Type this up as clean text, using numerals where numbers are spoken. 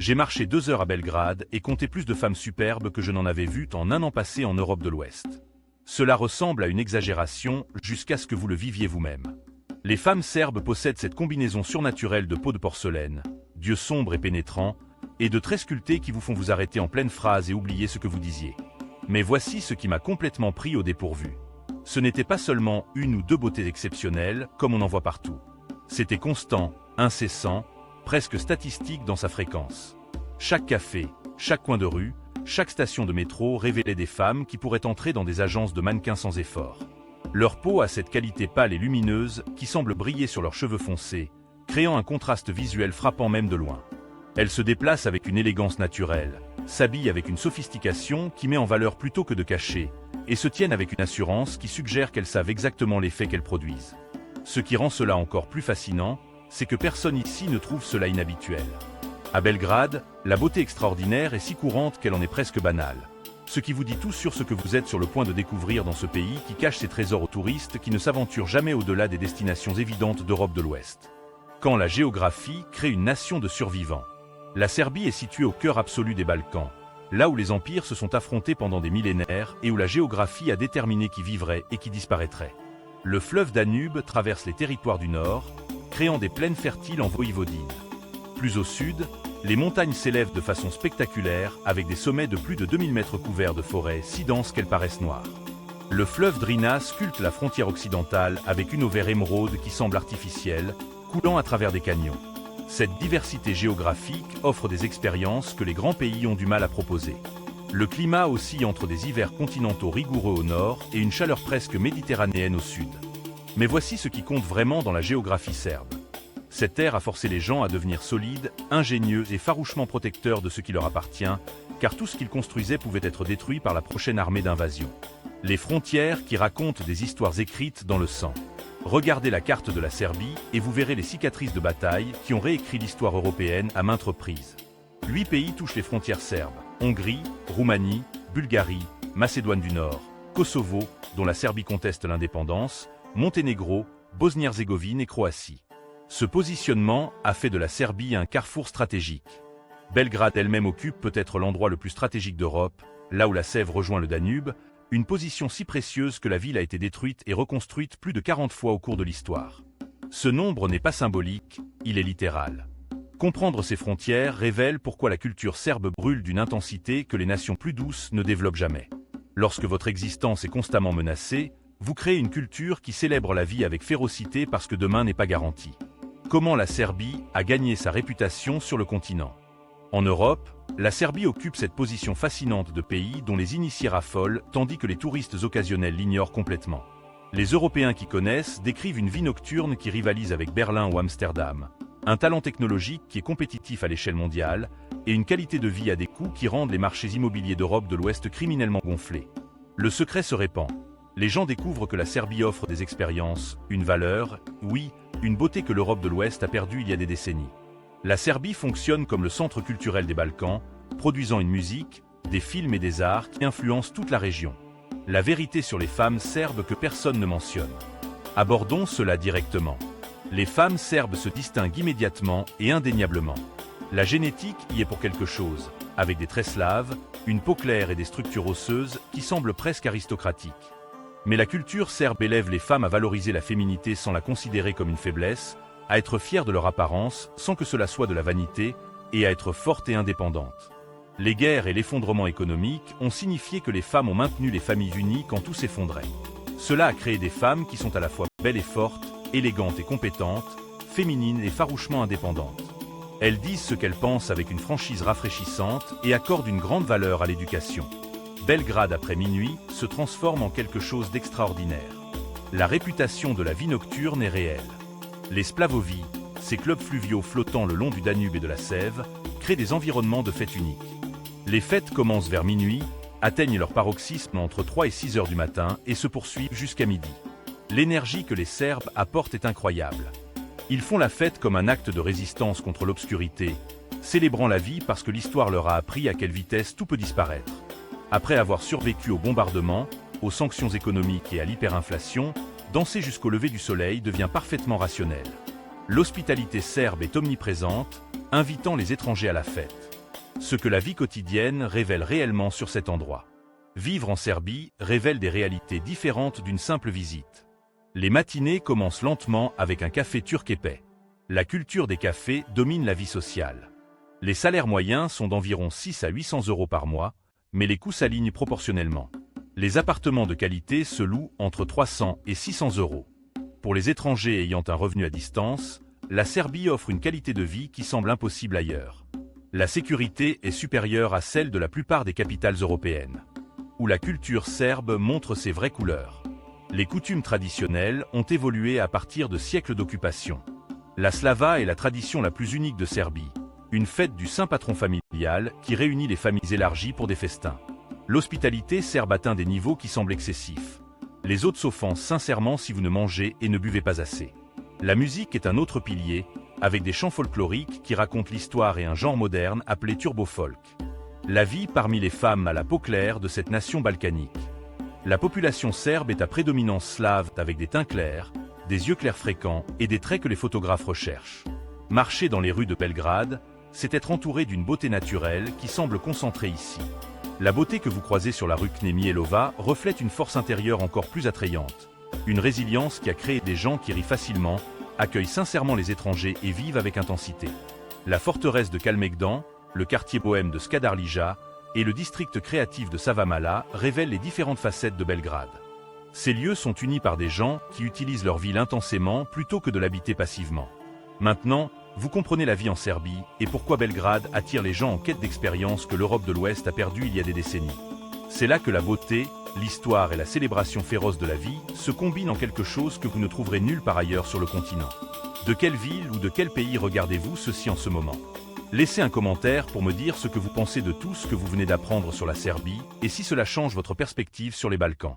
J'ai marché 2 heures à Belgrade et compté plus de femmes superbes que je n'en avais vues en un an passé en Europe de l'Ouest. Cela ressemble à une exagération jusqu'à ce que vous le viviez vous-même. Les femmes serbes possèdent cette combinaison surnaturelle de peau de porcelaine, d'yeux sombres et pénétrants, et de traits sculptés qui vous font vous arrêter en pleine phrase et oublier ce que vous disiez. Mais voici ce qui m'a complètement pris au dépourvu. Ce n'était pas seulement une ou deux beautés exceptionnelles, comme on en voit partout. C'était constant, incessant, presque statistique dans sa fréquence. Chaque café, chaque coin de rue, chaque station de métro révélait des femmes qui pourraient entrer dans des agences de mannequins sans effort. Leur peau a cette qualité pâle et lumineuse qui semble briller sur leurs cheveux foncés, créant un contraste visuel frappant même de loin. Elles se déplacent avec une élégance naturelle, s'habillent avec une sophistication qui met en valeur plutôt que de cacher, et se tiennent avec une assurance qui suggère qu'elles savent exactement l'effet qu'elles produisent. Ce qui rend cela encore plus fascinant, c'est que personne ici ne trouve cela inhabituel. À Belgrade, la beauté extraordinaire est si courante qu'elle en est presque banale. Ce qui vous dit tout sur ce que vous êtes sur le point de découvrir dans ce pays qui cache ses trésors aux touristes qui ne s'aventurent jamais au-delà des destinations évidentes d'Europe de l'Ouest. Quand la géographie crée une nation de survivants. La Serbie est située au cœur absolu des Balkans, là où les empires se sont affrontés pendant des millénaires et où la géographie a déterminé qui vivrait et qui disparaîtrait. Le fleuve Danube traverse les territoires du nord, créant des plaines fertiles en Voïvodine. Plus au sud, les montagnes s'élèvent de façon spectaculaire avec des sommets de plus de 2000 mètres couverts de forêts si denses qu'elles paraissent noires. Le fleuve Drina sculpte la frontière occidentale avec une eau vert émeraude qui semble artificielle, coulant à travers des canyons. Cette diversité géographique offre des expériences que les grands pays ont du mal à proposer. Le climat oscille entre des hivers continentaux rigoureux au nord et une chaleur presque méditerranéenne au sud. Mais voici ce qui compte vraiment dans la géographie serbe. Cette ère a forcé les gens à devenir solides, ingénieux et farouchement protecteurs de ce qui leur appartient, car tout ce qu'ils construisaient pouvait être détruit par la prochaine armée d'invasion. Les frontières qui racontent des histoires écrites dans le sang. Regardez la carte de la Serbie et vous verrez les cicatrices de bataille qui ont réécrit l'histoire européenne à maintes reprises. 8 pays touchent les frontières serbes: Hongrie, Roumanie, Bulgarie, Macédoine du Nord, Kosovo, dont la Serbie conteste l'indépendance, Monténégro, Bosnie-Herzégovine et Croatie. Ce positionnement a fait de la Serbie un carrefour stratégique. Belgrade elle-même occupe peut-être l'endroit le plus stratégique d'Europe, là où la Sève rejoint le Danube, une position si précieuse que la ville a été détruite et reconstruite plus de 40 fois au cours de l'histoire. Ce nombre n'est pas symbolique, il est littéral. Comprendre ces frontières révèle pourquoi la culture serbe brûle d'une intensité que les nations plus douces ne développent jamais. Lorsque votre existence est constamment menacée, vous créez une culture qui célèbre la vie avec férocité parce que demain n'est pas garanti. Comment la Serbie a gagné sa réputation sur le continent? En Europe, la Serbie occupe cette position fascinante de pays dont les initiés raffolent tandis que les touristes occasionnels l'ignorent complètement. Les Européens qui connaissent décrivent une vie nocturne qui rivalise avec Berlin ou Amsterdam, un talent technologique qui est compétitif à l'échelle mondiale et une qualité de vie à des coûts qui rendent les marchés immobiliers d'Europe de l'Ouest criminellement gonflés. Le secret se répand. Les gens découvrent que la Serbie offre des expériences, une valeur, oui, une beauté que l'Europe de l'Ouest a perdue il y a des décennies. La Serbie fonctionne comme le centre culturel des Balkans, produisant une musique, des films et des arts qui influencent toute la région. La vérité sur les femmes serbes que personne ne mentionne. Abordons cela directement. Les femmes serbes se distinguent immédiatement et indéniablement. La génétique y est pour quelque chose, avec des traits slaves, une peau claire et des structures osseuses qui semblent presque aristocratiques. Mais la culture serbe élève les femmes à valoriser la féminité sans la considérer comme une faiblesse, à être fières de leur apparence sans que cela soit de la vanité, et à être fortes et indépendantes. Les guerres et l'effondrement économique ont signifié que les femmes ont maintenu les familles unies quand tout s'effondrait. Cela a créé des femmes qui sont à la fois belles et fortes, élégantes et compétentes, féminines et farouchement indépendantes. Elles disent ce qu'elles pensent avec une franchise rafraîchissante et accordent une grande valeur à l'éducation. Belgrade après minuit se transforme en quelque chose d'extraordinaire. La réputation de la vie nocturne est réelle. Les splavovi, ces clubs fluviaux flottant le long du Danube et de la Sève, créent des environnements de fêtes uniques. Les fêtes commencent vers minuit, atteignent leur paroxysme entre 3 et 6 heures du matin et se poursuivent jusqu'à midi. L'énergie que les Serbes apportent est incroyable. Ils font la fête comme un acte de résistance contre l'obscurité, célébrant la vie parce que l'histoire leur a appris à quelle vitesse tout peut disparaître. Après avoir survécu aux bombardements, aux sanctions économiques et à l'hyperinflation, danser jusqu'au lever du soleil devient parfaitement rationnel. L'hospitalité serbe est omniprésente, invitant les étrangers à la fête. Ce que la vie quotidienne révèle réellement sur cet endroit. Vivre en Serbie révèle des réalités différentes d'une simple visite. Les matinées commencent lentement avec un café turc épais. La culture des cafés domine la vie sociale. Les salaires moyens sont d'environ 6 à 800 € par mois, mais les coûts s'alignent proportionnellement. Les appartements de qualité se louent entre 300 et 600 €. Pour les étrangers ayant un revenu à distance, la Serbie offre une qualité de vie qui semble impossible ailleurs. La sécurité est supérieure à celle de la plupart des capitales européennes, où la culture serbe montre ses vraies couleurs. Les coutumes traditionnelles ont évolué à partir de siècles d'occupation. La Slava est la tradition la plus unique de Serbie, une fête du saint patron familial qui réunit les familles élargies pour des festins. L'hospitalité serbe atteint des niveaux qui semblent excessifs. Les autres s'offensent sincèrement si vous ne mangez et ne buvez pas assez. La musique est un autre pilier, avec des chants folkloriques qui racontent l'histoire et un genre moderne appelé turbo-folk. La vie parmi les femmes à la peau claire de cette nation balkanique. La population serbe est à prédominance slave avec des teints clairs, des yeux clairs fréquents et des traits que les photographes recherchent. Marcher dans les rues de Belgrade, c'est être entouré d'une beauté naturelle qui semble concentrée ici. La beauté que vous croisez sur la rue Knemielova reflète une force intérieure encore plus attrayante. Une résilience qui a créé des gens qui rient facilement, accueillent sincèrement les étrangers et vivent avec intensité. La forteresse de Kalmegdan, le quartier bohème de Skadarlija et le district créatif de Savamala révèlent les différentes facettes de Belgrade. Ces lieux sont unis par des gens qui utilisent leur ville intensément plutôt que de l'habiter passivement. Maintenant, vous comprenez la vie en Serbie et pourquoi Belgrade attire les gens en quête d'expérience que l'Europe de l'Ouest a perdu il y a des décennies. C'est là que la beauté, l'histoire et la célébration féroce de la vie se combinent en quelque chose que vous ne trouverez nulle part ailleurs sur le continent. De quelle ville ou de quel pays regardez-vous ceci en ce moment? Laissez un commentaire pour me dire ce que vous pensez de tout ce que vous venez d'apprendre sur la Serbie et si cela change votre perspective sur les Balkans.